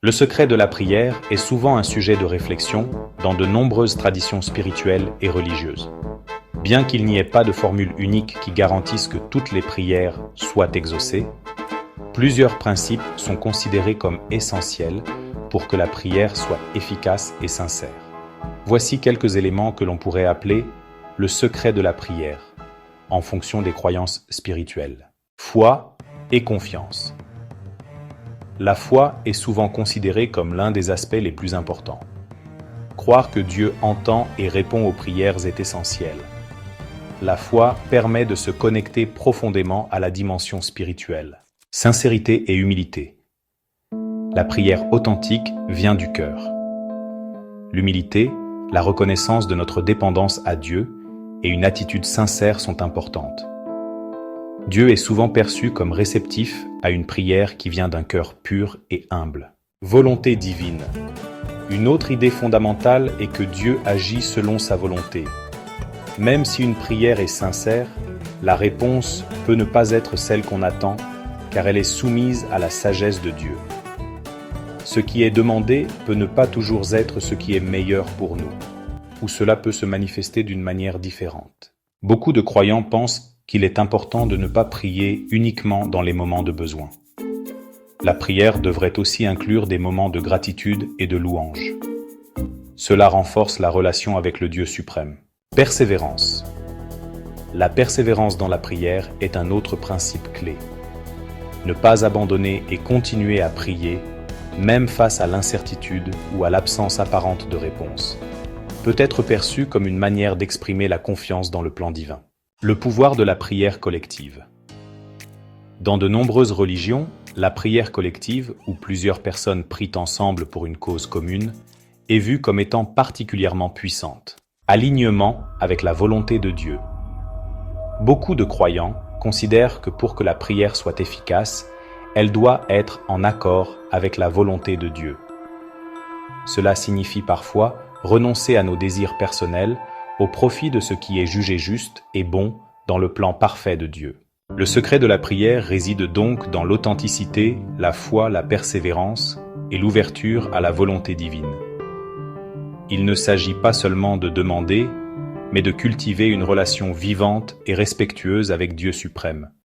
Le secret de la prière est souvent un sujet de réflexion dans de nombreuses traditions spirituelles et religieuses. Bien qu'il n'y ait pas de formule unique qui garantisse que toutes les prières soient exaucées, plusieurs principes sont considérés comme essentiels pour que la prière soit efficace et sincère. Voici quelques éléments que l'on pourrait appeler le secret de la prière, en fonction des croyances spirituelles. Foi et confiance. La foi est souvent considérée comme l'un des aspects les plus importants. Croire que Dieu entend et répond aux prières est essentiel. La foi permet de se connecter profondément à la dimension spirituelle. Sincérité et humilité. La prière authentique vient du cœur. L'humilité, la reconnaissance de notre dépendance à Dieu et une attitude sincère sont importantes. Dieu est souvent perçu comme réceptif à une prière qui vient d'un cœur pur et humble. Volonté divine. Une autre idée fondamentale est que Dieu agit selon sa volonté. Même si une prière est sincère, la réponse peut ne pas être celle qu'on attend, car elle est soumise à la sagesse de Dieu. Ce qui est demandé peut ne pas toujours être ce qui est meilleur pour nous, ou cela peut se manifester d'une manière différente. Beaucoup de croyants pensent qu'il est important de ne pas prier uniquement dans les moments de besoin. La prière devrait aussi inclure des moments de gratitude et de louange. Cela renforce la relation avec le Dieu suprême. Persévérance. La persévérance dans la prière est un autre principe clé. Ne pas abandonner et continuer à prier, même face à l'incertitude ou à l'absence apparente de réponse, peut être perçu comme une manière d'exprimer la confiance dans le plan divin. Le pouvoir de la prière collective. Dans de nombreuses religions, la prière collective, où plusieurs personnes prient ensemble pour une cause commune, est vue comme étant particulièrement puissante. Alignement avec la volonté de Dieu. Beaucoup de croyants considèrent que pour que la prière soit efficace, elle doit être en accord avec la volonté de Dieu. Cela signifie parfois renoncer à nos désirs personnels au profit de ce qui est jugé juste et bon dans le plan parfait de Dieu. Le secret de la prière réside donc dans l'authenticité, la foi, la persévérance et l'ouverture à la volonté divine. Il ne s'agit pas seulement de demander, mais de cultiver une relation vivante et respectueuse avec Dieu suprême.